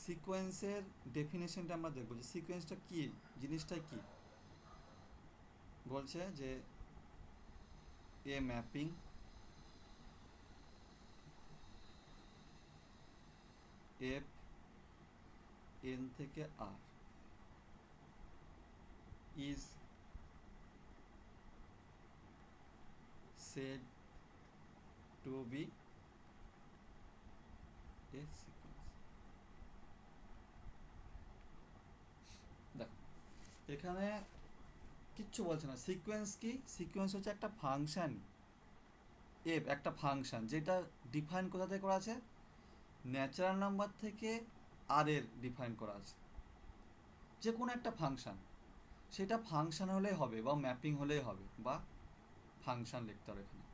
সিকোয়েন্সের ডেফিনেশনটা আমরা দেখব যে সিকোয়েন্সটা কী, জিনিসটা কী। বলছে যে এ ম্যাপিং এফ এন থেকে R is said to be a sequence. দেখো এখানে কিচ্ছু বলছে না। সিকোয়েন্স কি? সিকোয়েন্স হচ্ছে একটা ফাংশন, এফ একটা ফাংশন, যেটা ডিফাইন কোথা থেকে করা আছে, ন্যাচারাল নাম্বার থেকে আর এর ডিফাইন করা আছে। যে কোনো একটা ফাংশন, সেটা ফাংশন হলেই হবে বা ম্যাপিং হলেই হবে, বা ফাংশন লিখতে হবে এখানে,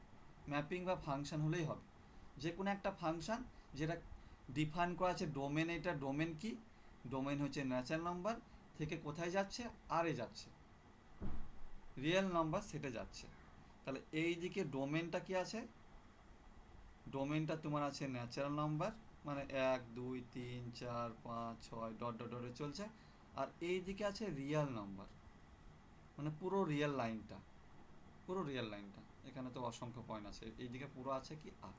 ম্যাপিং বা ফাংশন হলেই হবে। যে কোনো একটা ফাংশন যেটা ডিফাইন করা আছে ডোমেন। এটা ডোমেন কি? ডোমেন হচ্ছে ন্যাচারাল নাম্বার থেকে কোথায় যাচ্ছে, আরে যাচ্ছে, রিয়েল নাম্বার সেটা যাচ্ছে। তাহলে এই দিকে ডোমেনটা কি আছে? ডোমেনটা তোমার আছে ন্যাচারাল নাম্বার, মানে 1 2 3 4 5 6 ডট ডট ডটে চলছে। আর এই দিকে আছে রিয়েল নাম্বার, মানে পুরো রিয়েল লাইনটা, পুরো রিয়েল লাইনটা। এখানে তো অসংখ্য পয়েন্ট আছে, এইদিকে পুরো আছে কি আর।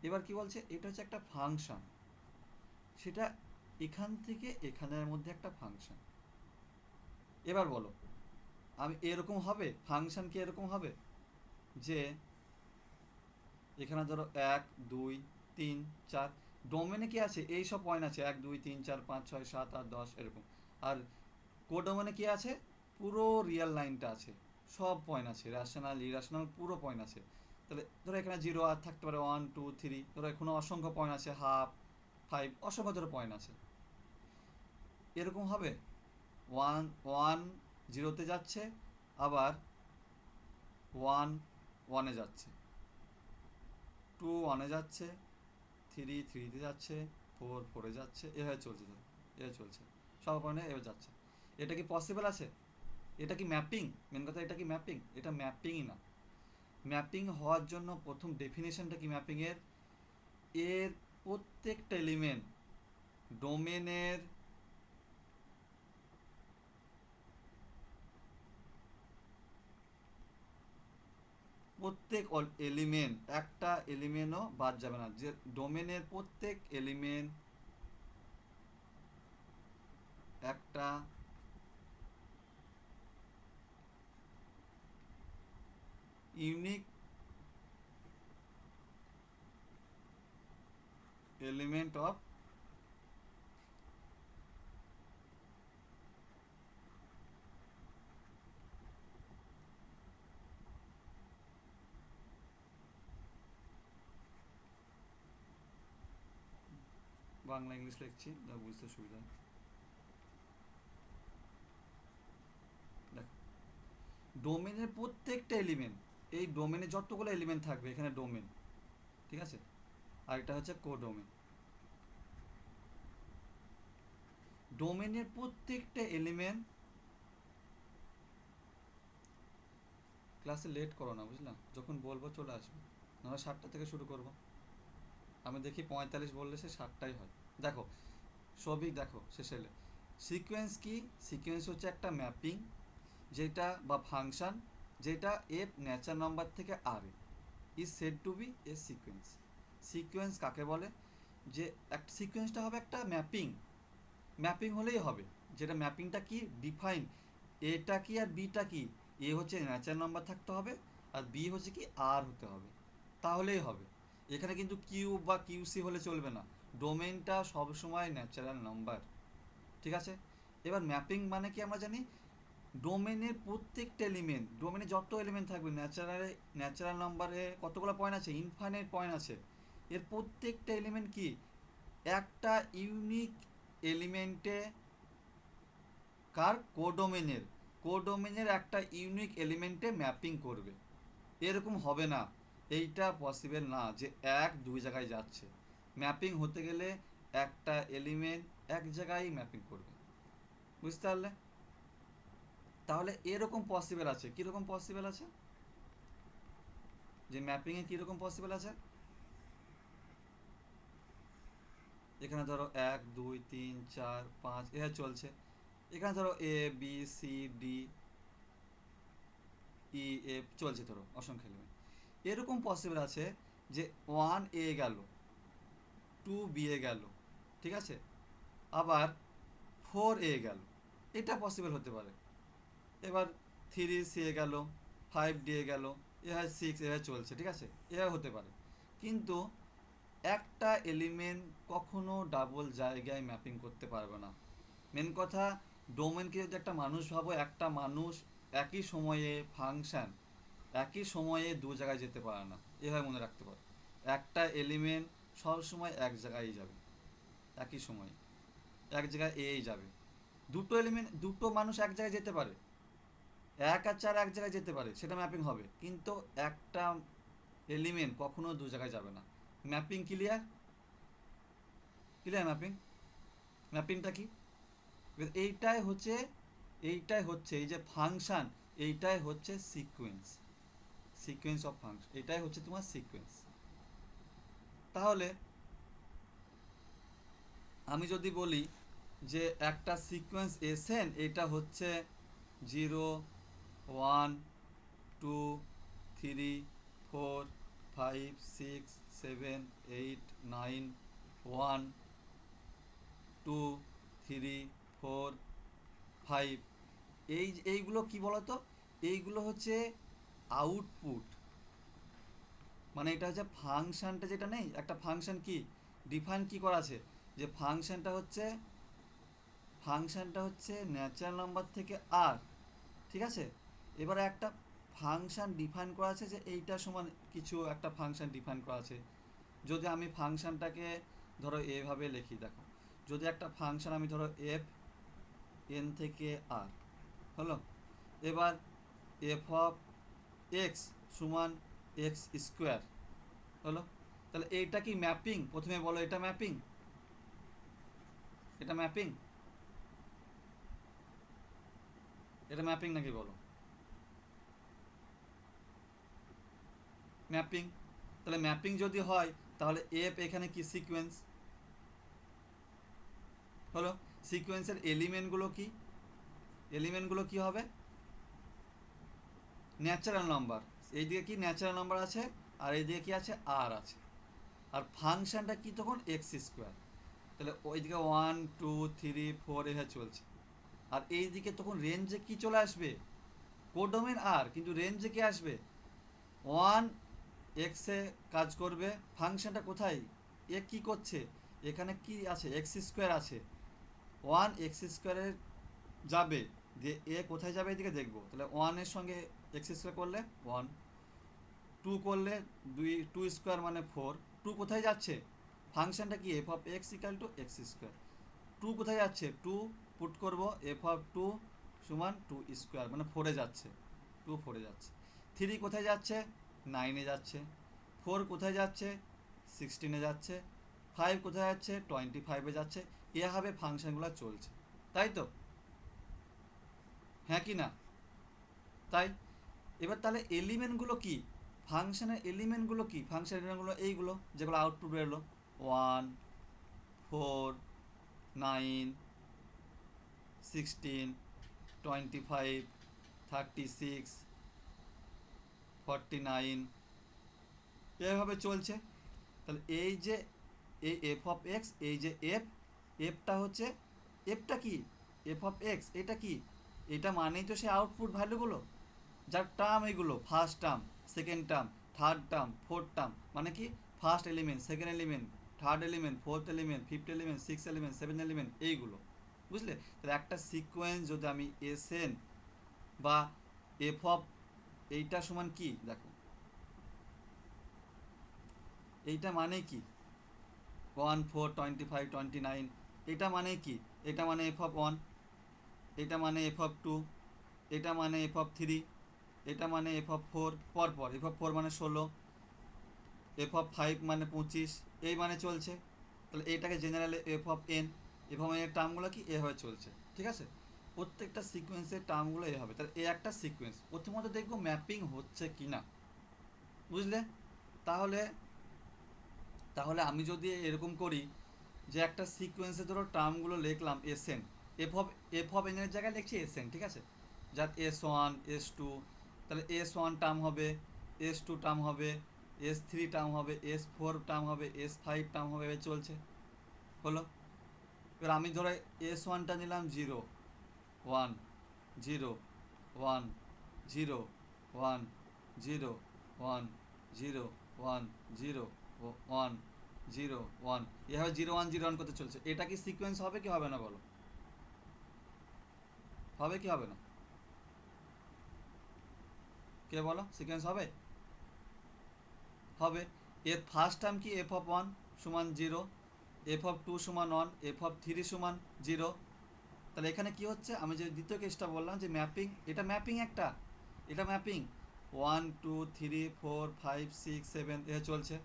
এবার কি বলছে, এটা হচ্ছে একটা ফাংশন, সেটা এখান থেকে এখানের মধ্যে একটা ফাংশন। এবার বলো, আমি এরকম হবে ফাংশন কি এরকম হবে যে এখানে ধরো 1 2 3 4 ডোমেনে কি আছে, এই সব পয়েন্ট আছে 1 2 3 4 5 6 7 8 10 এরকম। আর কোডোমেনে কি আছে, পুরো রিয়েল লাইনটা আছে, সব পয়েন্ট আছে, রেশনাল ইরেশনাল পুরো পয়েন্ট আছে। তাহলে ধরো এখানে 0 আর থাকতে পারে 1 2 3, ধরো এখনো অসংখ্য পয়েন্ট আছে, হাফ 5, অসংখ্য ধরো পয়েন্ট আছে। এরকম হবে 1 1 0-তে যাচ্ছে, আবার 1 1-এ যাচ্ছে, 2 1-এ যাচ্ছে, 3 3-তে যাচ্ছে, 4 4-এ যাচ্ছে, এভাবে চলছে, ধরো এভাবে চলছে, সব পয়েন্টে এভাবে যাচ্ছে। এটা কি পসিবল আছে? এটা কি ম্যাপিং? মেন কথা, এটা কি ম্যাপিং? এটা ম্যাপিংই না। ম্যাপিং হওয়ার জন্য প্রথম ডেফিনেশনটা কি ম্যাপিংয়ের, এর প্রত্যেকটা এলিমেন্ট ডোমেনের প্রত্যেক এলিমেন্ট, একটা এলিমেন্টও বাদ যাবে না, যে ডোমেনের প্রত্যেক এলিমেন্ট একটা unique element of Bangla English লিখছি, যা বুঝতে সুবিধা। দেখো ডোমেনের প্রত্যেকটা এলিমেন্ট, এই ডোমেনে যতগুলো এলিমেন্ট থাকবে এখানে ডোমেন, ঠিক আছে। আর এটা হচ্ছে কোডোমেন। ডোমেনের প্রত্যেকটা এলিমেন্ট, ক্লাসে লেট করো না বুঝলাম, যখন বলবো চলে আসবে, নাহলে 7টা থেকে শুরু করব। আমি দেখি 45 বললে সে 7টাই হয়। দেখো সবই দেখো শেষে এলে, সিকোয়েন্স কি? সিকোয়েন্স হচ্ছে একটা ম্যাপিং, যেটা বা ফাংশন, যেটা এফ ন্যাচারাল নাম্বার থেকে R is said to be a sequence. Sequence কাকে বলে? যে একটা সিকোয়েন্সটা হবে একটা ম্যাপিং, ম্যাপিং হলেই হবে, যেটা ম্যাপিংটা কি ডিফাইন, এটা কি আর বিটা কি, এ হচ্ছে ন্যাচারাল নাম্বার থাকতে হবে, আর বি হচ্ছে কি আর হতে হবে, তাহলেই হবে। এখানে কিন্তু কিউ বা কিউসি হলে চলবে না, ডোমেনটা সবসময় ন্যাচারাল নাম্বার, ঠিক আছে। এবার ম্যাপিং মানে কি আমরা জানি, ডোমেনের প্রত্যেকটা এলিমেন্ট, ডোমেনে যত এলিমেন্ট থাকবে, ন্যাচারাল নাম্বারে কতগুলো পয়েন্ট আছে, ইনফাইনাইট পয়েন্ট আছে, এর প্রত্যেকটা এলিমেন্ট কি একটা ইউনিক এলিমেন্টে, কার? কোডোমেনের, কোডোমেনের একটা ইউনিক এলিমেন্টে ম্যাপিং করবে। এরকম হবে না, এইটা পসিবল না যে এক দুই জায়গায় যাচ্ছে। ম্যাপিং হতে গেলে একটা এলিমেন্ট এক জায়গায় ম্যাপিং করবে, বুঝতে পারলে? তাহলে এরকম পসিবল আছে, কীরকম পসিবল আছে, যে ম্যাপিংয়ে কীরকম পসিবল আছে, এখানে ধরো 1 2 3 4 5 এভাবে চলছে। এখানে ধরো A B C D E F চলছে, ধরো অসংখ্য এলিমেন্ট। এরকম পসিবল আছে যে 1 এ গেল, 2 বি এ গেল, ঠিক আছে, আবার 4 এ গেল, এটা পসিবল হতে পারে। এবার 3 সি এ গেল, 5 ডি এ গেল, এভাবে 6 এভাবে চলছে, ঠিক আছে, এভাবে হতে পারে। কিন্তু একটা এলিমেন্ট কখনো ডাবল জায়গায় ম্যাপিং করতে পারবে না। মেন কথা, ডোমেনকে যদি একটা মানুষ ভাবো, একটা মানুষ একই সময়ে ফাংশন একই সময়ে দু জায়গায় যেতে পারে না, এভাবে মনে রাখতে পারো। একটা এলিমেন্ট সবসময় এক জায়গায় যাবে, একই সময়ে এক জায়গায় এই যাবে। দুটো এলিমেন্ট, দুটো মানুষ এক জায়গায় যেতে পারে, 1 আর 4 এক জায়গায় যেতে পারে, সেটা ম্যাপিং হবে। কিন্তু একটা এলিমেন্ট কখনো দু জায়গায় যাবে না। Mapping clear? Clear mapping? ম্যাপিংটা কি? এইটাই হচ্ছে, এই যে ফাংশন, এইটাই হচ্ছে সিকোয়েন্স, সিকোয়েন্স অফ ফাংশন, এটাই হচ্ছে তোমার সিকোয়েন্স। তাহলে আমি যদি বলি যে একটা সিকোয়েন্স এসএন, এটা হচ্ছে 0 1 2 3 4 5 6 7 8 9 1 2 3 4 5, এইগুলো কি বলতো, এইগুলো হচ্ছে আউটপুট। মানে এটা হচ্ছে ফাংশনটা, যেটা নেই একটা ফাংশন কি ডিফাইন কি করা আছে, যে ফাংশনটা হচ্ছে ন্যাচারাল নাম্বার থেকে আর, ঠিক আছে। এবারে একটা ফাংশন ডিফাইন করা আছে, যে এইটা সমান কিছু একটা ফাংশন ডিফাইন করা আছে। যদি আমি ফাংশনটাকে ধরো এভাবে লিখি, দেখো, যদি একটা ফাংশন আমি ধরো এফ এন থেকে আর হলো, এবার এফ অফ এক্স সমান এক্স স্কোয়ার হলো, তাহলে এইটা কি ম্যাপিং? প্রথমে বলো, এটা ম্যাপিং? এটা ম্যাপিং? এটা ম্যাপিং নাকি বলো? ম্যাপিং। তাহলে ম্যাপিং যদি হয়, তাহলে এফ এখানে কি সিকোয়েন্স হলো। সিকোয়েন্সের এলিমেন্টগুলো কি, এলিমেন্টগুলো কি হবে? Natural number. এইদিকে কি ন্যাচারাল নাম্বার আছে, আর এইদিকে কি আছে, আর আছে। আর ফাংশনটা কি তখন এক্স স্কোয়ার। তাহলে ওইদিকে 1 2 3 4 এভাবে চলছে। আর এইদিকে তখন রেঞ্জে কি চলে আসবে, কোডোমেন আর, কিন্তু রেঞ্জে কি আসবে, 1 এক্সে কাজ করবে। ফাংশনটা কোথায়, এ কি করছে, এখানে কি আছে, এক্স স্কোয়ার আছে, 1 এক্স স্কোয়ারে যাবে, দিয়ে এ কোথায় যাবে এদিকে দেখবো। তাহলে 1-এর সঙ্গে এক্স স্কোয়ার করলে 1, 2 করলে 2 স্কোয়ার মানে 4, 2 কোথায় যাচ্ছে, ফাংশনটা কি F of x equal to x square, 2 কোথায় যাচ্ছে, 2 পুট করবো, এফ অফ 2 সমান 2 স্কোয়ার মানে 4-এ যাচ্ছে, 2 4-এ যাচ্ছে। 3 কোথায় যাচ্ছে, 9-এ যাচ্ছে। 4 কোথায় যাচ্ছে, 16-এ যাচ্ছে। 5 কোথায় যাচ্ছে, 25-এ যাচ্ছে। এভাবে ফাংশনগুলো চলছে, তাই তো? হ্যাঁ কি না? তাই। এবার তাহলে এলিমেন্টগুলো কি, ফাংশনের এলিমেন্টগুলো কি, ফাংশনের এলিমেন্টগুলো এইগুলো যেগুলো আউটপুট বেরোলো, 1 4 9 16 25 36 49, এভাবে চলছে। তাহলে এই যে এই এফ অফ এক্স, এই যে এফটা হচ্ছে, এফটা কি, এফ অফ এক্স, এটা কি, এটা মানেই তো সে আউটপুট ভ্যালুগুলো, যার টার্ম এগুলো, first term, second term, third term, fourth term, মানে কি first element, second element, third element, fourth element, fifth element, six element, seven element, এইগুলো, বুঝলে? তাহলে একটা সিকোয়েন্স যদি আমি এসএন বা এফ অফ, এইটা সমান কি দেখো, এইটা মানে কি 1 4 25 29, এটা মানে কি, এটা মানে এফ অফ 1, এটা মানে এফ অফ 2, এটা মানে এফ অফ 3, এটা মানে এফ অফ 4, পরপর এফ অফ 4 মানে 16, এফ অফ 5 মানে 25, এই মানে চলছে। তাহলে এটাকে জেনারেলে F of N, F of এর টার্মগুলো কি এভাবে চলছে, ঠিক আছে। প্রত্যেকটা সিকোয়েন্সের টার্মগুলো এভাবে। তাহলে এই একটা সিকোয়েন্স, প্রথমত দেখবো ম্যাপিং হচ্ছে কি না, বুঝলে? তাহলে তাহলে আমি যদি এরকম করি যে একটা সিকোয়েন্সে ধরো টার্মগুলো লিখলাম এসএন, এফ অফ এন এর জায়গায় লিখছি এসএন, ঠিক আছে, যার S1 S2, তাহলে S1 টার্ম হবে, S2 টার্ম হবে, S3 টার্ম হবে, S4 টার্ম হবে, S5 টার্ম হবে, এবার চলছে, হলো। এবার আমি ধরো S1টা নিলাম 0 1 0 1 0 1 0 1 0 1 0 1 এভাবে 0 1 0 1 করতে চলছে। এটা কি সিকোয়েন্স হবে কি হবে না বলো? হবে কি হবে না? কে বলো, সিকোয়েন্স হবে? হবে। এর ফার্স্ট টার্ম কি f(1) সমান 0, f(2) সমান 1, f(3) সমান 0। তাহলে এখানে কি হচ্ছে, আমি যে দ্বিতীয় কেসটা বললাম যে ম্যাপিং, এটা ম্যাপিং একটা, এটা ম্যাপিং 1 2 3 4 5 6 7 এ চলছে।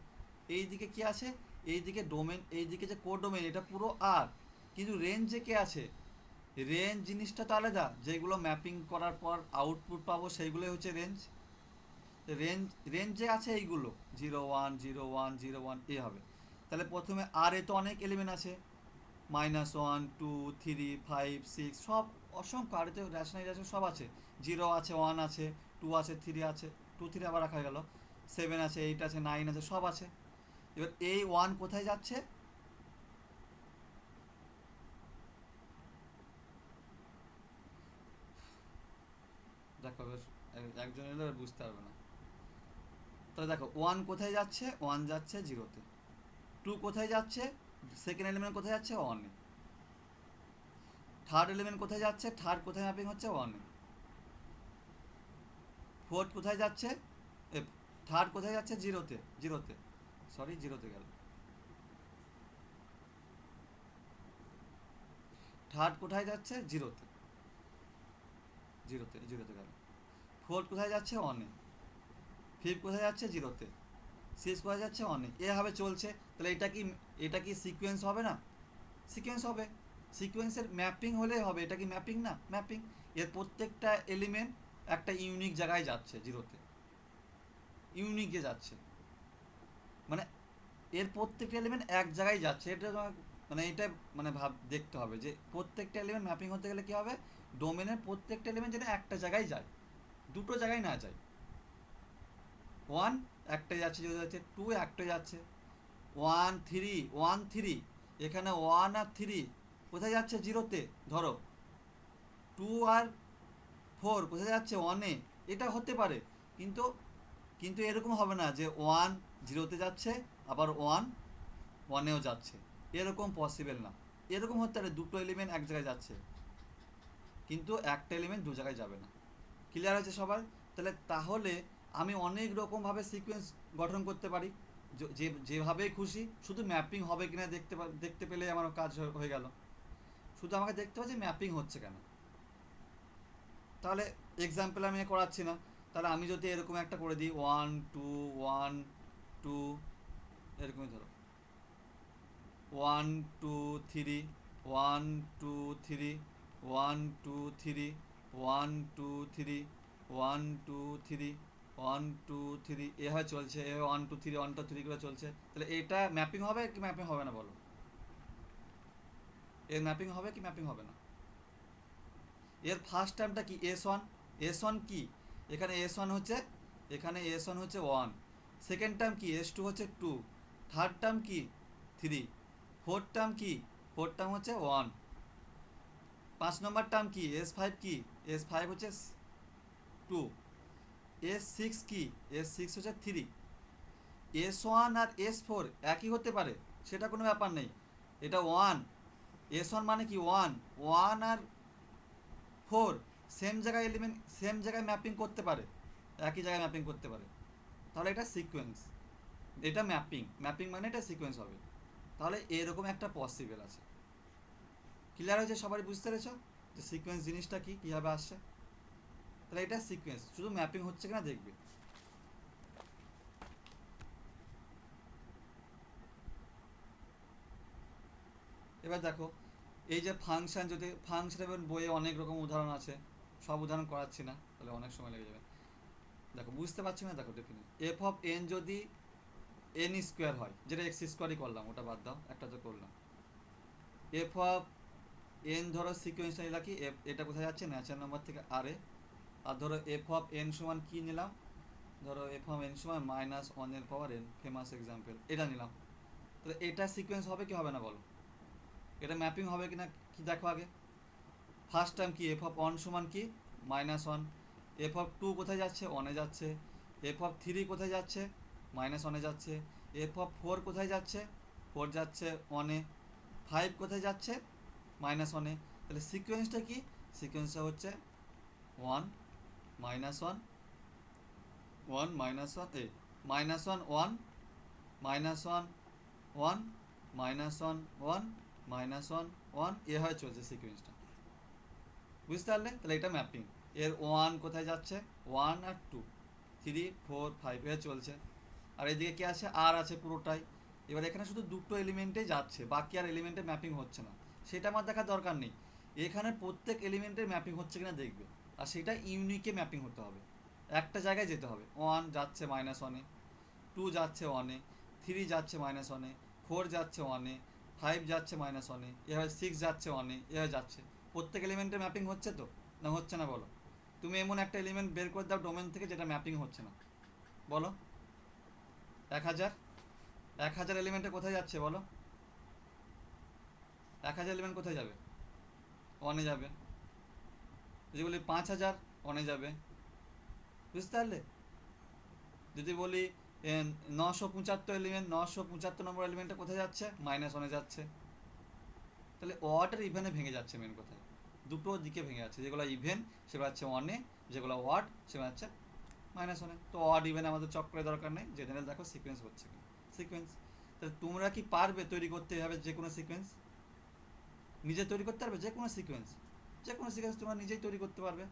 এই দিকে কি আছে, এই দিকে ডোমেন, এই দিকে যে কোডোমেন এটা পুরো আর, কিন্তু রেঞ্জ যে কে আছে, রেঞ্জ জিনিসটা তো আলাদা, যেগুলো ম্যাপিং করার পর আউটপুট পাবো সেইগুলোই হচ্ছে রেঞ্জ। রেঞ্জ রেঞ্জে আছে এইগুলো 0 1 0 1 0 1 এ হবে। তাহলে প্রথমে আর এ তো অনেক এলিমেন্ট আছে, -1 2 3 5 6 সব অসংখ্য, আর এতে রেশনালাইজেশন সব আছে, 0 আছে, 1 আছে, 2 আছে, 3 আছে, 2 3 আবার রাখা গেল, 7 আছে, 8 আছে, 9 আছে, সব আছে। এবার এই 1 কোথায় যাচ্ছে, দেখো বেশ, একজন এলে বুঝতে পারবে না। তাহলে দেখো 1 কোথায় যাচ্ছে, 1 যাচ্ছে 0-তে, 2 কোথায় যাচ্ছে, সেকেন্ড এলিমেন্ট কোথায় যাচ্ছে 1-এ, থার্ড এলিমেন্ট কোথায় যাচ্ছে, থার্ড কোথায় ম্যাপিং হচ্ছে 1-এ, ফোর্থ কোথায় যাচ্ছে, থার্ড কোথায় যাচ্ছে 0-তে, 0-তে, সরি 0-তে গেল, থার্ড কোথায় যাচ্ছে 0-তে, 0-তে 0-তে গেল, ফোর্থ কোথায় যাচ্ছে 1-এ, ফিফথ কোথায় যাচ্ছে 0-তে, সিক্স কোথায় যাচ্ছে 1-এ, এভাবে চলছে। তাহলে এটা কি সিকোয়েন্স হবে না? সিকোয়েন্স হবে। সিকোয়েন্সের ম্যাপিং হলেই হবে, এটা কি ম্যাপিং না? ম্যাপিং। এর প্রত্যেকটা এলিমেন্ট একটা ইউনিক জায়গায় যাচ্ছে 0-তে, ইউনিকে যাচ্ছে, মানে এর প্রত্যেকটা এলিমেন্ট এক জায়গায় যাচ্ছে। এটা মানে এটা মানে দেখতে হবে যে প্রত্যেকটা এলিমেন্ট ম্যাপিং হতে গেলে কি হবে, ডোমেনের প্রত্যেকটা এলিমেন্ট যেন একটা জায়গায় যায়, দুটো জায়গায় না যায়। 1 একটাই যাচ্ছে, 0 যাচ্ছে, 2 একটাই যাচ্ছে, 1 3 1 3, এখানে 1 আর 3 কোথায় যাচ্ছে 0-তে, ধরো 2 আর 4 কোথায় যাচ্ছে 1-এ, এটা হতে পারে, কিন্তু কিন্তু এরকম হবে না যে 1 0-তে যাচ্ছে আবার 1 1-এও যাচ্ছে, এরকম পসিবল না। এরকম হতে পারে দুটো এলিমেন্ট এক জায়গায় যাচ্ছে, কিন্তু একটা এলিমেন্ট দু জায়গায় যাবে না। ক্লিয়ার হয়েছে সবার? তাহলে আমি অনেক রকমভাবে সিকোয়েন্স গঠন করতে পারি, যেভাবেই খুশি, শুধু ম্যাপিং হবে কিনা দেখতে পেলে আমার কাজ হয়ে গেল। শুধু আমাকে দেখতে হবে যে ম্যাপিং হচ্ছে কেন। তাহলে এক্সাম্পল আমি করাচ্ছি না, তাহলে আমি যদি এরকম একটা করে দিই 1 2 1 2, এরকমই ধরো 1 2 3 1 2 3 1 2 3 1 2 3 1 2 3 1 2 3 এভাবে চলছে, এভাবে 1 2 3 1 2 3 করে চলছে। তাহলে এটা ম্যাপিং হবে কি ম্যাপিং হবে না বলো? এর ম্যাপিং হবে কি ম্যাপিং হবে না? এর ফার্স্ট টার্মটা কি S1, S1 কি, এখানে S1 হচ্ছে, এখানে S1 হচ্ছে 1, সেকেন্ড টার্ম কি S2 হচ্ছে 2, থার্ড টার্ম কি 3, ফোর্থ টার্ম কি, ফোর্থ টার্ম হচ্ছে 1, 5 নম্বর টার্ম কি S5 কি, S5 হচ্ছে 2, S6 কি, S6 হচ্ছে 3, S1 আর S4 একই হতে পারে, সেটা কোনো ব্যাপার নেই, এটা 1, S1 মানে কি 1, 1 আর 4 সেম জায়গায় এলিমেন্ট, সেম জায়গায় ম্যাপিং করতে পারে, একই জায়গায় ম্যাপিং করতে পারে, তাহলে এটা সিকোয়েন্স, এটা ম্যাপিং, ম্যাপিং মানে এটা সিকোয়েন্স হবে। তাহলে এরকম একটা পসিবল আছে। ক্লিয়ার হয়েছে, সবাই বুঝতে পেরেছ যে সিকোয়েন্স জিনিসটা কি, কীভাবে আসছে? তাহলে এটা সিকোয়েন্স, শুধু ম্যাপিং হচ্ছে কিনা দেখবে। এবার দেখো এই যে ফাংশন, যদি ফাংশন এবং বইয়ে অনেক রকম উদাহরণ আছে, সব উদাহরণ করাচ্ছি না, তাহলে অনেক সময় লেগে যাবে। দেখো বুঝতে পারছি না, দেখো ডেফিনেট f(n) যদি n স্কোয়ার হয়, যেটা x স্কোয়ারই করলাম, ওটা বাদ দাও, একটা তো করলাম, এফ অফ এন ধরো সিকোয়েন্সটা নিলাম কি এটা কোথায় যাচ্ছে ন্যাচারাল নাম্বার থেকে আরে, আর ধরো এফ অফ এন সমান কী নিলাম, ধরো এফ অফ এন সমান -1/n ফেমাস এক্সাম্পল এটা নিলাম। তাহলে এটা সিকোয়েন্স হবে কি হবে না বলো, এটা ম্যাপিং হবে কি না কি দেখো আগে। ফার্স্ট টাইম কি এফ অফ ওয়ান সমান কি -1, এফ অফ টু কোথায় যাচ্ছে ওয়ানে যাচ্ছে, এফ অফ থ্রি কোথায় যাচ্ছে -1এ যাচ্ছে, এফ অফ ফোর কোথায় যাচ্ছে 4 যাচ্ছে ওয়ানে, 5 কোথায় যাচ্ছে -1এ। তাহলে সিকোয়েন্সটা কি, সিকোয়েন্সটা হচ্ছে 1 -1 1 -1 এ -1 1 -1 1 -1 1 -1 1 এভাবে চলছে সিকোয়েন্সটা, বুঝতে পারলে। তাহলে এটা ম্যাপিং, এর 1 কোথায় যাচ্ছে 1 আর 2 3 4 5 এ চলছে, আর এদিকে কি আছে আর আছে পুরোটাই। এবার এখানে শুধু দুটো এলিমেন্টে যাচ্ছে, বাকি আর এলিমেন্টে ম্যাপিং হচ্ছে না, সেটা আমার দেখার দরকার নেই। এখানে প্রত্যেক এলিমেন্টের ম্যাপিং হচ্ছে কিনা দেখবে, আর সেটা ইউনিকে ম্যাপিং হতে হবে, একটা জায়গায় যেতে হবে। 1 যাচ্ছে -1-এ, 2 যাচ্ছে 1-এ, 3 যাচ্ছে -1-এ, 4 যাচ্ছে 1-এ, 5 যাচ্ছে -1-এ, এভাবে 6 যাচ্ছে 1-এ, এভাবে যাচ্ছে। প্রত্যেক এলিমেন্টের ম্যাপিং হচ্ছে তো, না হচ্ছে না বলো। তুমি এমন একটা এলিমেন্ট বের করে দাও ডোমেন থেকে যেটা ম্যাপিং হচ্ছে না, বলো। 1000 এলিমেন্টে কোথায় যাচ্ছে বলো, 1000 এলিমেন্ট কোথায় যাবে, ওয়ানে যাবে। যদি বলি 5000 ওয়ানে যাবে, বুঝতে পারলে। যদি বলি 975 এলিমেন্ট, 975 নম্বর এলিমেন্টটা কোথায় যাচ্ছে -1-এ যাচ্ছে। তাহলে ওয়াট আর ইভেনে ভেঙে যাচ্ছে, মেন কথায় দুটো দিকে ভেঙে যাচ্ছে, যেগুলো ইভেন সেগুলো হচ্ছে 1-এ, যেগুলো ওয়াট সেগুলো হচ্ছে -1-এ। তো ওয়াট ইভেন আমাদের চক্রের দরকার নেই, জেনারেল দেখো সিকোয়েন্স হচ্ছে কি সিকোয়েন্স। তাহলে তোমরা কি পারবে তৈরি করতে এভাবে যে কোনো সিকোয়েন্স, নিজে তৈরি করতে পারবে যে কোনো সিকোয়েন্স, যে কোনো সিকোয়েন্স তোমরা নিজেই তৈরি করতে পারবে।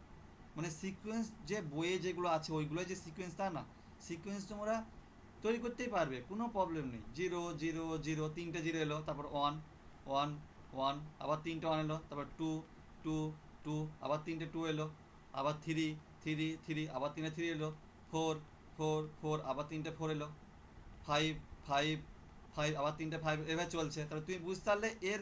মানে সিকোয়েন্স যে বইয়ে যেগুলো আছে ওইগুলোই যে সিকোয়েন্স তা না, সিকোয়েন্স তোমরা তৈরি করতেই পারবে, কোনো প্রবলেম নেই। 0 0 0 তিনটে 0 এলো, তারপর 1 1 1, আবার তিনটে 1 এলো, তারপর 2 2 2, আবার তিনটে 2 এলো, আবার 3 3 3, আবার তিনটে 3 এলো, 4 4 4, আবার তিনটে 4 এলো, 5 5 5, আবার তিনটে 5, এভাবে চলছে। তাহলে তুমি বুঝতে পারলে এর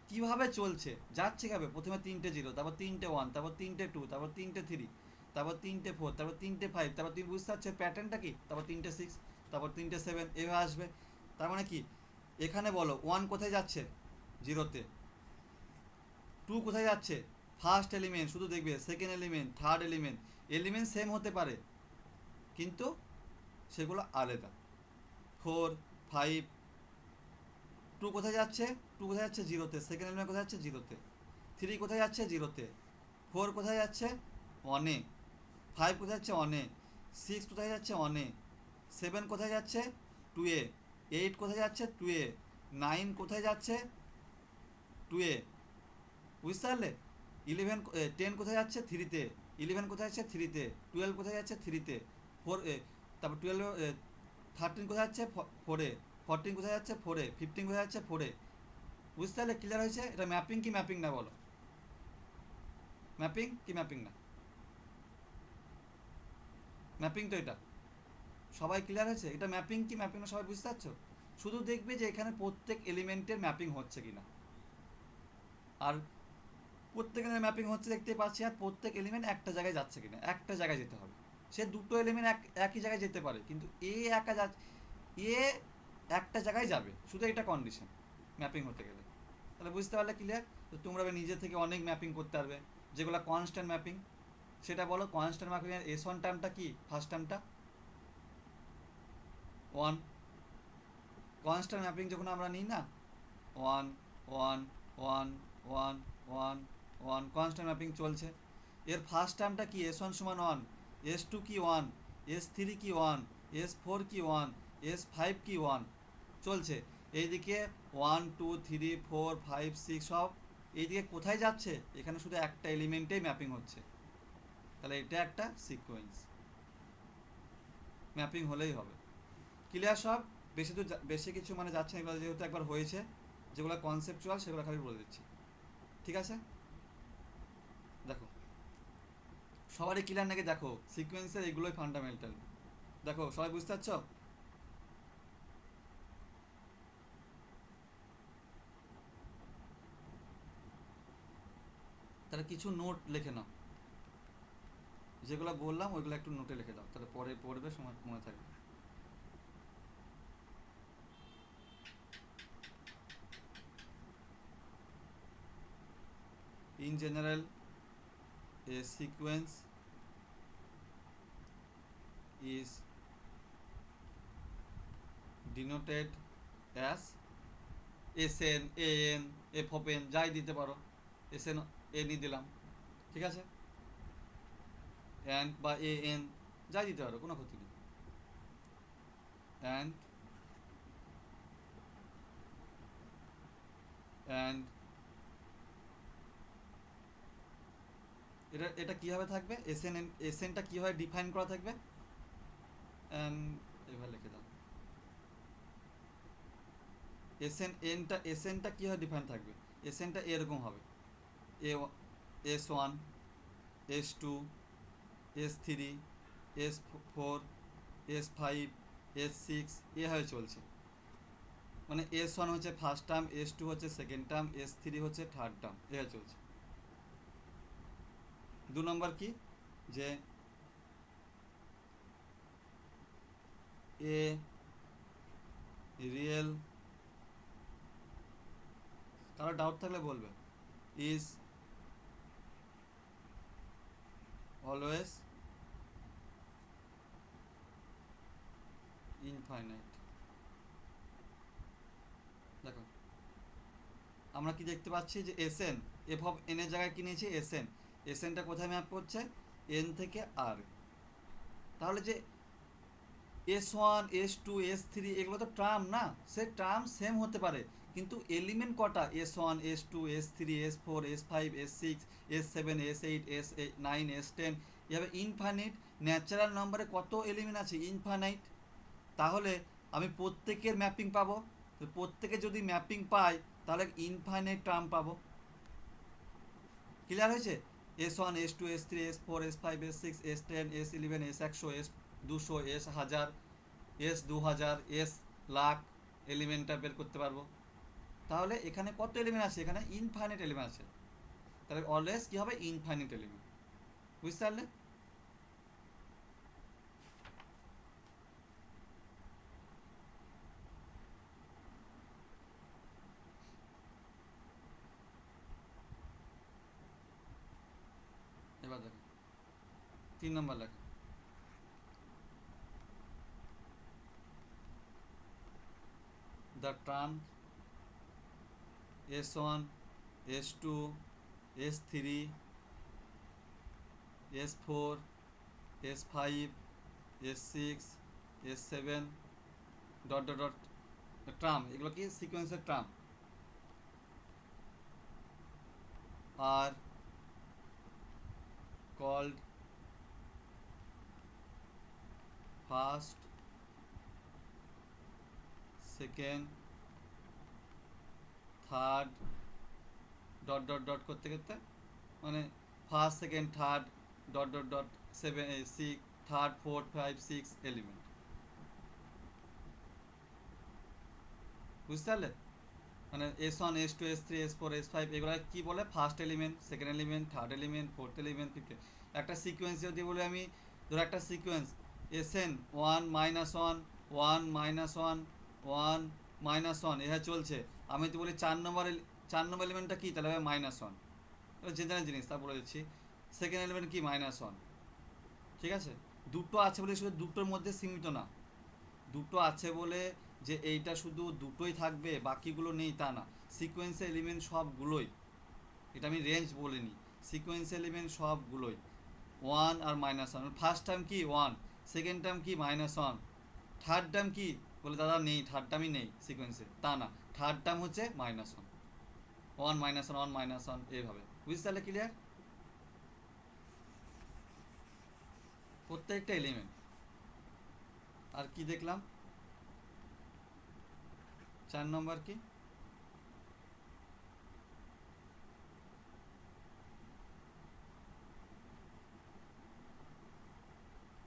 কীভাবে চলছে, যাচ্ছে কীভাবে। প্রথমে তিনটে 0, তারপর তিনটে 1, তারপর তিনটে 2, তারপর তিনটে 3, তারপর তিনটে 4, তারপর তিনটে 5, তারপর তুমি বুঝতে পারছো প্যাটার্নটা কি, তারপর তিনটে 6, তারপর তিনটে 7, এভাবে আসবে। তার মানে কি, এখানে বলো 1 কোথায় যাচ্ছে 0-তে, 2 কোথায় যাচ্ছে ফার্স্ট এলিমেন্ট, শুধু দেখবে second element third element, element same হতে পারে কিন্তু সেগুলো আলাদা। 4 5, 2 কোথায় যাচ্ছে, 2 কোথায় যাচ্ছে 0-তে, সেকেন্ড এলিমেন্ট কোথায় যাচ্ছে 0-তে, 3 কোথায় যাচ্ছে 0-তে, 4 কোথায় যাচ্ছে 1-এ, 5 কোথায় যাচ্ছে 1-এ, 6 কোথায় যাচ্ছে 1-এ, 7 কোথায় যাচ্ছে 2-এ, 8 কোথায় যাচ্ছে 2-এ, 9 কোথায় যাচ্ছে 2-এ, বুঝতে পারলে। 10 কোথায় যাচ্ছে 3-তে, 11 কোথায় যাচ্ছে 3-তে, 12 কোথায় যাচ্ছে 3-তে, 4 তারপর 12 13 কোথায় যাচ্ছে 4-এ, 14 কোথায় যাচ্ছে 4-এ, 15 কোথায় যাচ্ছে 4-এ। বুঝতে পারলে, ক্লিয়ার হয়েছে। এটা ম্যাপিং কি ম্যাপিং না বলো, ম্যাপিং কি ম্যাপিং না, ম্যাপিং তো এটা, সবাই ক্লিয়ার হয়েছে। এটা ম্যাপিং কি ম্যাপিং না সবাই বুঝতে পারছো। শুধু দেখবে যে এখানে প্রত্যেক এলিমেন্টের ম্যাপিং হচ্ছে কিনা, আর প্রত্যেক ম্যাপিং হচ্ছে দেখতে পাচ্ছি, আর প্রত্যেক এলিমেন্ট একটা জায়গায় যাচ্ছে কিনা, একটা জায়গায় যেতে হবে। সে দুটো এলিমেন্ট একই জায়গায় যেতে পারে, কিন্তু এ একটা জায়গায় যাবে, শুধু এটা কন্ডিশন ম্যাপিং হতে গেলে। তাহলে বুঝতে পারলে ক্লিয়ার। তো তোমরা নিজে থেকে অনেক ম্যাপিং করতে পারবে, যেগুলো কনস্ট্যান্ট ম্যাপিং। সেটা বলো, কনস্ট্যান্ট ম্যাপিং এর S1 টার্মটা কি, ফার্স্ট টার্মটা 1। কনস্ট্যান্ট ম্যাপিং যখন আমরা নিই না, 1 1 1 1 1 1, কনস্ট্যান্ট ম্যাপিং চলছে। এর ফার্স্ট টার্মটা কি, S1 সমান 1, S2 কি 1, S3 কি 1, S4 কি 1, S5 কি 1 চলছে। এইদিকে 1 2 3 4 5 6 সব এইদিকে কোথায় যাচ্ছে, এখানে শুধু একটা এলিমেন্টেই ম্যাপিং হচ্ছে। তাহলে এটা একটা সিকোয়েন্স, ম্যাপিং হলেই হবে। ক্লিয়ার সব। বেশি কিছু মানে যাচ্ছে না, এগুলো যেহেতু একবার হয়েছে, যেগুলো কনসেপচুয়াল সেগুলো খালি বলে দিচ্ছি, ঠিক আছে। দেখো সবারই ক্লিয়ার নাকি, দেখো সিকোয়েন্সের এগুলোই ফান্ডামেন্টাল। দেখো সবাই বুঝতে পারছো। তাহলে কিছু নোট লিখে নাও, যেগুলো বললাম ওইগুলো একটু নোটে লিখে দাও, তাহলে পরে পড়বে সময় মনে থাকবে। In general, a sequence is denoted as SN, AN, F of n যাই দিতে পারো, SN N ই দিলাম, ঠিক আছে, and বা AN যাই দিতে পারো, কোনো ক্ষতি নেই। and and এটা কীভাবে থাকবে, SNটা কীভাবে ডিফাইন করা থাকবে, and এভাবে লিখে দাও। SNটা কীভাবে ডিফাইন থাকবে, SNটা এরকম হবে, S1, S2, S3, S4, S5, S6 এভাবে চলছে। মানে S1 হচ্ছে ফার্স্ট টার্ম, S2 হচ্ছে সেকেন্ড টার্ম, S3 হচ্ছে থার্ড টার্ম, এভাবে চলছে। 2 নম্বর কি, যে এ রিয়েল, কারো ডাউট থাকলে বলবে, ইজ অলওয়েজ ইনফাইনাইট। দেখো আমরা কি দেখতে পাচ্ছি, যে SN, এফ অফ এন এর জায়গায় কি নিয়েছি SN, SNটা কোথায় ম্যাপ করছে, N থেকে R। তাহলে যে S1, S2, S3 এগুলো তো টার্ম না, সে টার্ম সেম হতে পারে, কিন্তু এলিমেন্ট কটা, S1, S2, S3, S4, S5, S6, S7, S8, S9, S10, এভাবে ইনফাইনাইট। ন্যাচারাল নাম্বারে কত এলিমেন্ট আছে, ইনফাইনাইট। তাহলে আমি প্রত্যেকের ম্যাপিং পাবো, তো প্রত্যেকে যদি ম্যাপিং পাই তাহলে ইনফাইনাইট টার্ম পাবো। ক্লিয়ার হয়েছে, S1, S2, S3, S4, S5, S6, S10, S11, S100, S200, S1000, S2000, S lakh এলিমেন্টটা বের করতে পারবো। তাহলে এখানে কত এলিমেন্ট আছে, এখানে ইনফাইনাইট এলিমেন্ট আছে, তাহলে অলওয়েজ কী হবে, ইনফাইনাইট এলিমেন্ট। বুঝতে পারলে, এবার দেখো 3 নম্বর লেখা, the term S1, S2, S3, S4, S5, S6, S7 dot dot dot term, এগুলো কি সিকোয়েন্সের টার্ম, আর called first, second, third dot dot dot করতে করতে, মানে first, second, third dot dot dot 7, 6, third, 4, 5, 6 element. বুঝতে পারলে, মানে S1, S2, S3, S4, S5 এগুলো কি বলে, first element, second element, third element, fourth element, fifth. একটা সিকোয়েন্স যদি বলি আমি, ধরো একটা সিকোয়েন্স SN 1 -1 1 -1 1 -1 এভাবে চলছে, আমি তো বলি 4 নম্বর এলিমেন্টটা কি, তাহলে হবে -1, এবার যে জানা জিনিস তা বলে দিচ্ছি। সেকেন্ড এলিমেন্ট কি, -1, ঠিক আছে। দুটো আছে বলে শুধু দুটোর মধ্যে সীমিত না, দুটো আছে বলে যে এইটা শুধু দুটোই থাকবে বাকিগুলো নেই তা না, সিকোয়েন্স এলিমেন্ট সবগুলোই, এটা আমি রেঞ্জ বলিনি, সিকোয়েন্স এলিমেন্ট সবগুলোই 1 আর -1। ফার্স্ট টার্ম কি 1, সেকেন্ড টার্ম কি -1, থার্ড টার্ম কি, বলে দাদা নেই, থার্ড টার্মই নেই সিকোয়েন্সে, তা না, থার্ড টার্ম হচ্ছে -1, 1 -1 1 -1 এইভাবে। বুঝতে পারলে, ক্লিয়ার, প্রত্যেকটা এলিমেন্ট। আর কি দেখলাম, 4 নম্বর কি,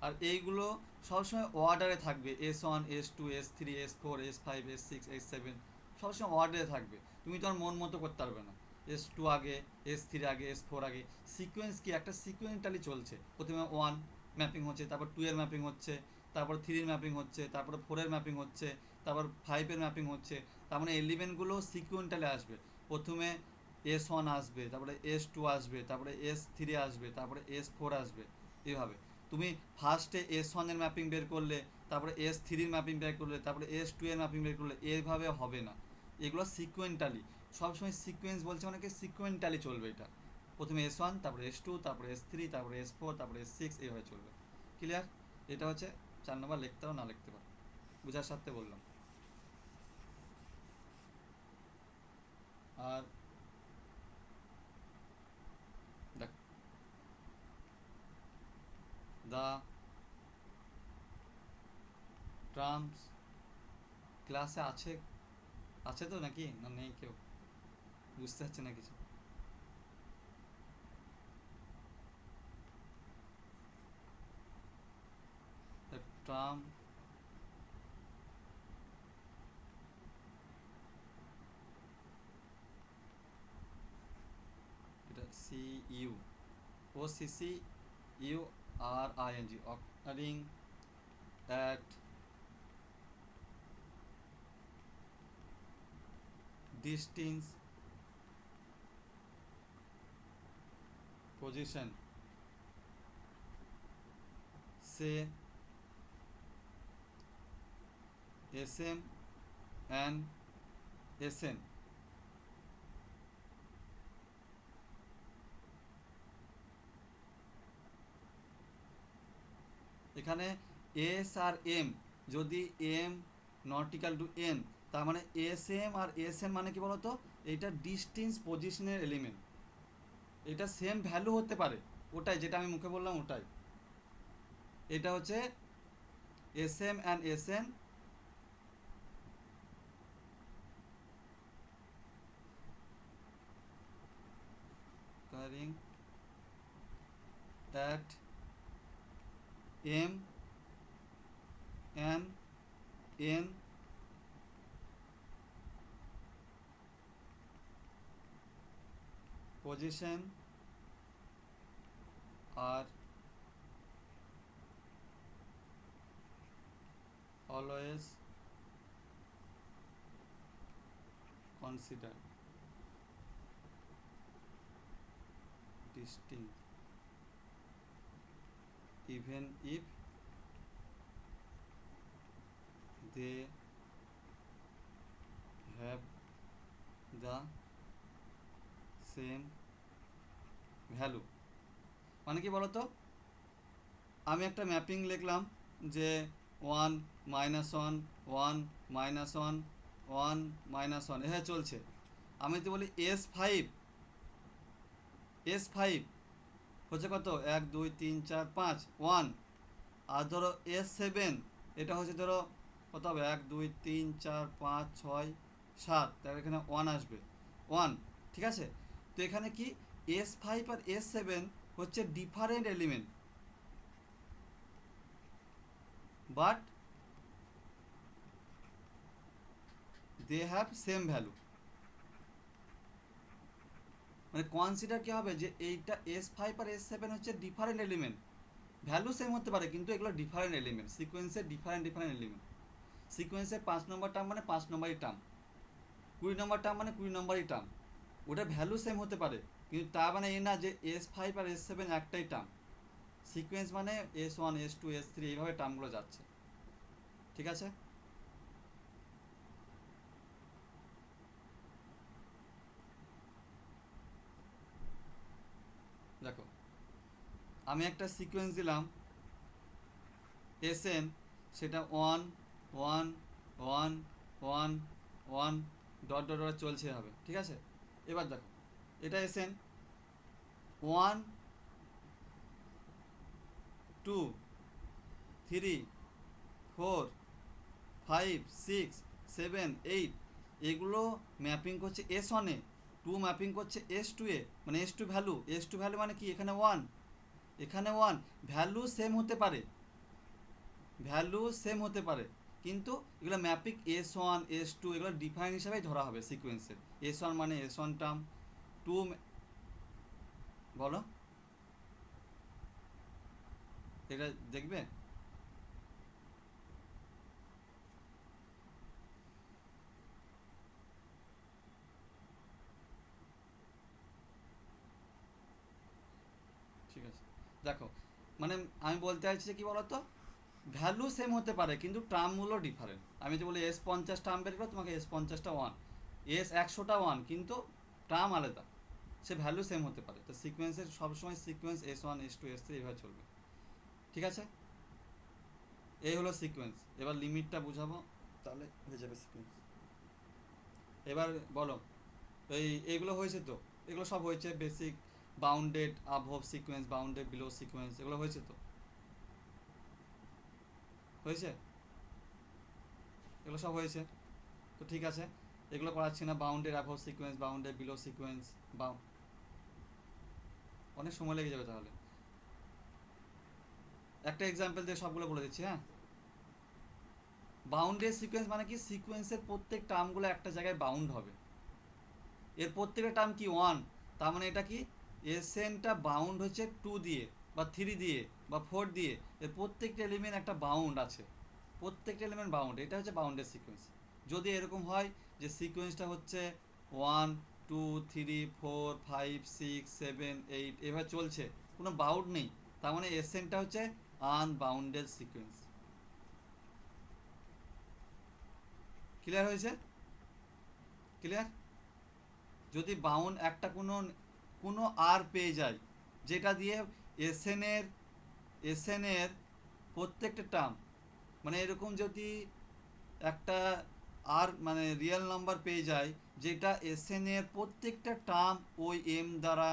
আর এইগুলো সবসময় অর্ডারে থাকবে, S1, S2, S3, S4, S5, S6, S7 সবসময় অর্ডারে থাকবে, তুমি তোমার মন মতো করতে পারবে না। S2 আগে, S3 আগে, S4 আগে। সিকোয়েন্স কি, একটা সিকোয়েন্টালি চলছে। প্রথমে 1 ম্যাপিং হচ্ছে, তারপর 2 এর ম্যাপিং হচ্ছে, তারপর 3 এর ম্যাপিং হচ্ছে, তারপর 4 এর ম্যাপিং হচ্ছে, তারপর 5 এর ম্যাপিং হচ্ছে। তার মানে এলিমেন্টগুলো সিকোয়েন্টালি আসবে। প্রথমে S1 আসবে, তারপরে S2 আসবে, তারপরে S3 আসবে, তারপরে S4 আসবে। এইভাবে তুমি ফার্স্টে S1 এর ম্যাপিং বের করলে, তারপরে S3 এর ম্যাপিং বের করলে, তারপরে S2 এর ম্যাপিং বের করলে, এইভাবে হবে না। এগুলো সিকোয়েন্টালি, সবসময় সিকোয়েন্স বলছে অনেকে, সিকোয়েন্টালি চলবে এটা। প্রথমে S1, তারপরে S2, তারপরে S3, তারপরে S4, তারপরে S6, এইভাবে চলবে। ক্লিয়ার? এটা হচ্ছে 4 নম্বর, লিখতে পারো না লিখতে পারো, বুঝার সাথে বললাম। আর দেখ, দা ট্রাম্পস ক্লাসে আছে, আছে তো নাকি, না নেই কেউ? বুঝতে পারছে না কিছু? ট্রাম্প এটা CU OCCURING, occurring at distance position say SM and SN। এখানে S আর M, যদি M not equal to N, তার মানে SM আর SN মানে কি বলতো, এইটা ডিস্টেন্স পজিশনের এলিমেন্ট। এটা সেম ভ্যালু হতে পারে, ওটাই যেটা আমি মুখে বললাম ওটাই। এটা হচ্ছে SM and SN occurring at M and N position are always considered distinct even if they have the same value। মানে কি বলতো, আমি একটা ম্যাপিং লিখলাম যে 1 -1 1 -1 1 -1 এভাবে চলছে। আমি তো বলি S5 হচ্ছে কত, 1 2 3 4 5 1। আর ধরো S7, এটা হচ্ছে ধরো কত হবে, 1 2 3 4 5 6 7, তার এখানে 1 আসবে 1। ঠিক আছে, তো এখানে কি S5 আর S7 হচ্ছে different element, but they have same value. মানে কনসিডার কি হবে, যে এইটা S5 আর S7 হচ্ছে ডিফারেন্ট এলিমেন্ট, ভ্যালু সেম হতে পারে কিন্তু এগুলো ডিফারেন্ট এলিমেন্ট, সিকোয়েন্সের ডিফারেন্ট এলিমেন্ট। সিকোয়েন্সের 5 নম্বর টার্ম মানে 5 নম্বরই টার্ম, 20 নম্বর টার্ম মানে 20 নম্বরই টার্ম। ওটা ভ্যালু সেম হতে পারে, কিন্তু তা মানে এই না যে S5 আর S7 একটাই টার্ম। সিকোয়েন্স মানে S1 S2 S3 এইভাবে টার্মগুলো যাচ্ছে। ঠিক আছে, দেখো আমি একটা সিকোয়েন্স দিলাম SN, সেটা 1 1 1 1 1 ডট ডট ডট চলছে হবে। ঠিক আছে, এবার দেখো এটা SN 1 2 3 4 5 6 7 8, এগুলো ম্যাপিং করছে S1 এ, 2 ম্যাপিং করছে S2 এ, মানে S2 ভ্যালু মানে কি, এখানে 1 এখানে 1, ভ্যালু সেম হতে পারে কিন্তু এগুলো ম্যাপিং S1 S2 এগুলো ডিফারেন্ট হিসাবেই ধরা হবে সিকোয়েন্সের। S1 মানে S1 টার্ম, 2 টু, বলো এটা দেখবে। ঠিক আছে, দেখো মানে আমি বলতে চাইছি কি বলতো, ভ্যালু সেম হতে পারে কিন্তু টার্মগুলো ডিফারেন্ট। আমি যে বলি S50 টার্ম বের করো, তোমাকে S50টা 1, S100টা 1, কিন্তু টার্ম আলাদা, সে ভ্যালু সেম হতে পারে। তো সিকোয়েন্সের সবসময় সিকোয়েন্স S1 S2 S3 এভাবে চলবে, ঠিক আছে। এই হলো সিকোয়েন্স। এবার লিমিটটা বুঝাবো, তাহলে হয়ে যাবে সিকোয়েন্স। এবার বলো, এইগুলো হয়েছে তো, এগুলো সব হয়েছে basic, bounded above sequence, bounded below sequence, এগুলো হয়েছে তো, হয়েছে, এগুলো সব হয়েছে তো, ঠিক আছে। এগুলো করাচ্ছি না, bounded above sequence, bounded below sequence, বা অনেক সময় লেগে যাবে তাহলে। একটা এক্সাম্পল দিয়ে সবগুলো বলে দিচ্ছি, হ্যাঁ। বাউন্ডেড সিকোয়েন্স মানে কি, সিকোয়েন্সের প্রত্যেক টার্মগুলো একটা জায়গায় বাউন্ড হবে, এর প্রত্যেকটা টার্ম কি 1, তার মানে এটা কি, এসএনটা বাউন্ড হচ্ছে 2 দিয়ে বা 3 দিয়ে বা 4 দিয়ে, এর প্রত্যেকটা এলিমেন্ট একটা বাউন্ড আছে, প্রত্যেকটা এলিমেন্ট বাউন্ড, এটা হচ্ছে বাউন্ডেড সিকোয়েন্স। যদি এরকম হয় যে সিকোয়েন্সটা হচ্ছে 1 2 3 4 5 6 7 8 এভাবে চলছে, কোনো বাউন্ড নেই, তার মানে এসএনটা হচ্ছে আনবাউন্ডেড সিকোয়েন্স। ক্লিয়ার হয়েছে? ক্লিয়ার? যদি বাউন্ড একটা কোনো কোনো আর পেয়ে যায়, যেটা দিয়ে এসএনের এসএনের প্রত্যেকটা টার্ম, মানে এরকম যদি একটা আর মানে রিয়েল নাম্বার পেয়ে যায় যেটা এসএনের প্রত্যেকটা টার্ম ওই এম দ্বারা,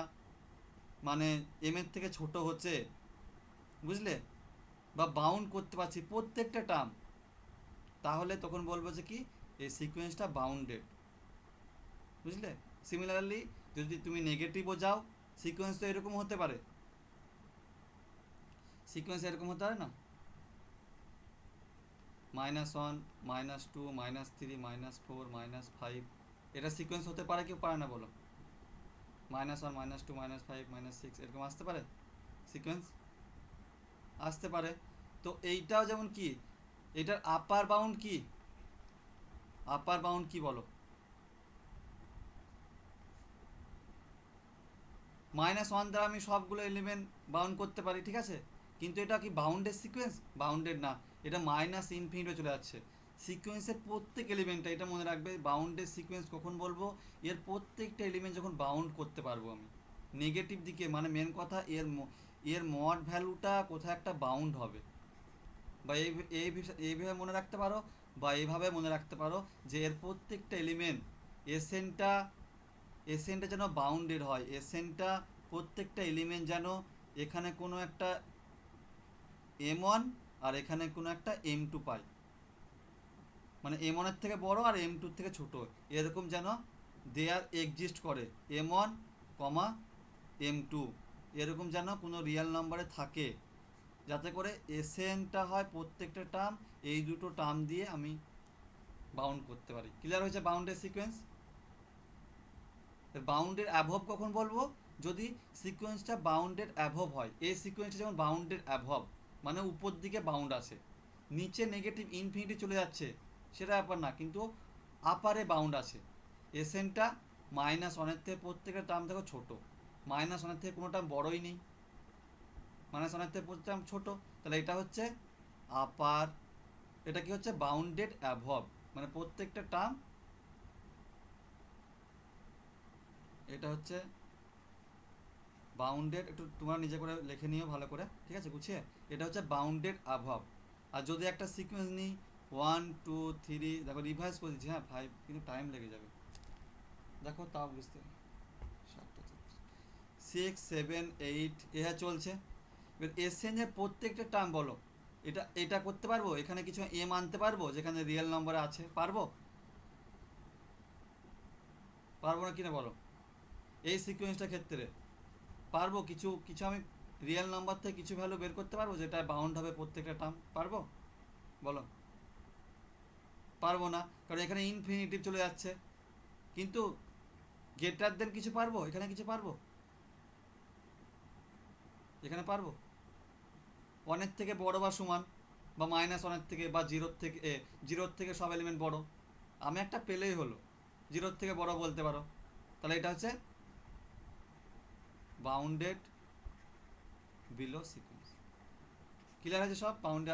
মানে এম এর থেকে ছোট হচ্ছে, বুঝলে, বা বাউন্ড করতে পারছি প্রত্যেকটা টার্ম, তাহলে তখন বলবো যে কি, এই সিকোয়েন্সটা বাউন্ডেড, বুঝলে। সিমিলারলি যদি তুমি নেগেটিভও যাও, সিকোয়েন্স তো এরকম হতে পারে, সিকোয়েন্স এরকম হতে পারে না, -1 -2 -3 -4 -5, এটা সিকোয়েন্স হতে পারে, কেউ পারে না বলো। -1 -2 -5 -6 এরকম আসতে পারে, সিকোয়েন্স আসতে পারে। তো এইটাও যেমন কি, এটার আপার বাউন্ড কি, আপার বাউন্ড কি বলো, -1 দ্বারা আমি সবগুলো এলিমেন্ট বাউন্ড করতে পারি, ঠিক আছে, কিন্তু এটা কি বাউন্ডেড সিকোয়েন্স, বাউন্ডেড না, এটা -ইনফিনিটি চলে যাচ্ছে। সিকোয়েন্সের প্রত্যেক এলিমেন্টটা, এটা মনে রাখবে, বাউন্ডেড সিকোয়েন্স কখন বলবো, এর প্রত্যেকটা এলিমেন্ট যখন বাউন্ড করতে পারবো আমি নেগেটিভ দিকে, মানে মেন কথা এর মড ভ্যালুটা কোথায় একটা বাউন্ড হবে, বা এইভাবে মনে রাখতে পারো, বা এইভাবে মনে রাখতে পারো যে এর প্রত্যেকটা এলিমেন্ট এসেনটা এসেনটা যেন বাউন্ডেড হয়, এসেনটা প্রত্যেকটা এলিমেন্ট যেন এখানে কোনো একটা M1 আর এখানে কোনো একটা M2 পাই, মানে M1 এর থেকে বড় আর M2 থেকে ছোট, এরকম যেন দেয়ার এক্সিস্ট করে, M1 M2 এরকম যেন কোনো রিয়েল নাম্বারে থাকে, যাতে করে এসএনটা হয় প্রত্যেকটা টার্ম, এই দুটো টার্ম দিয়ে আমি বাউন্ড করতে পারি। ক্লিয়ার হয়েছে বাউন্ডের সিকোয়েন্স? বাউন্ডের অ্যাভব কখন বলবো, যদি সিকোয়েন্সটা বাউন্ডেড অ্যাভব হয়, এই সিকোয়েন্সটা যেমন বাউন্ডেড অ্যাভব, মানে উপর দিকে বাউন্ড আছে, নিচে নেগেটিভ ইনফিনিটি চলে যাচ্ছে সেটা ব্যাপার না, কিন্তু আপারে বাউন্ড আছে, এসএনটা -1 থেকে প্রত্যেকটা টার্ম দেখো ছোট, -1 থেকে কোনো টার্ম বড়ই নেই, -1 থেকে প্রত্যেকটা টার্ম ছোট, তাহলে এটা হচ্ছে আপার, এটা কি হচ্ছে বাউন্ডেড অ্যাভব, মানে প্রত্যেকটা টার্ম, এটা হচ্ছে বাউন্ডেড, একটু তোমরা নিজে করে লিখে নিও ভালো করে, ঠিক আছে, গুছিয়ে, এটা হচ্ছে বাউন্ডেড অ্যাভব। আর যদি একটা সিকোয়েন্স নিই 1 2 3, দেখো রিভাইজ করে দিচ্ছি, হ্যাঁ 5 কিন্তু টাইম লেগে যাবে, দেখো তাও বুঝতে, 6 7 8 এরা চলছে। এবার এসএন এর প্রত্যেকটা টার্ম বলো, এটা এটা করতে পারবো, এখানে কিছু এম আনতে পারবো যেখানে রিয়েল নাম্বার আছে, পারবো, পারবো না কিনা বলো, এই সিকোয়েন্সটার ক্ষেত্রে পারবো, কিছু কিছু আমি রিয়েল নাম্বার থেকে কিছু ভ্যালু বের করতে পারবো যেটা বাউন্ড হবে প্রত্যেকটা টার্ম, পারবো বলো, পারবো না, কারণ এখানে ইনফিনিটিভ চলে যাচ্ছে, কিন্তু গ্রেটার দেন কিছু পারবো এখানে, কিছু পারবো এখানে, পারবো ওয়ানের থেকে বড় বা সমান, বা মাইনাস ওয়ানের থেকে, বা জিরোর থেকে সব এলিমেন্ট বড়, আমি একটা পেলেই হলো। জিরোর থেকে বড় বলতে পারো, তাহলে এটা হচ্ছে বাউন্ডেড বিলো সিকোয়েন্স। ক্লিয়ার আছে সব? বাউন্ডেড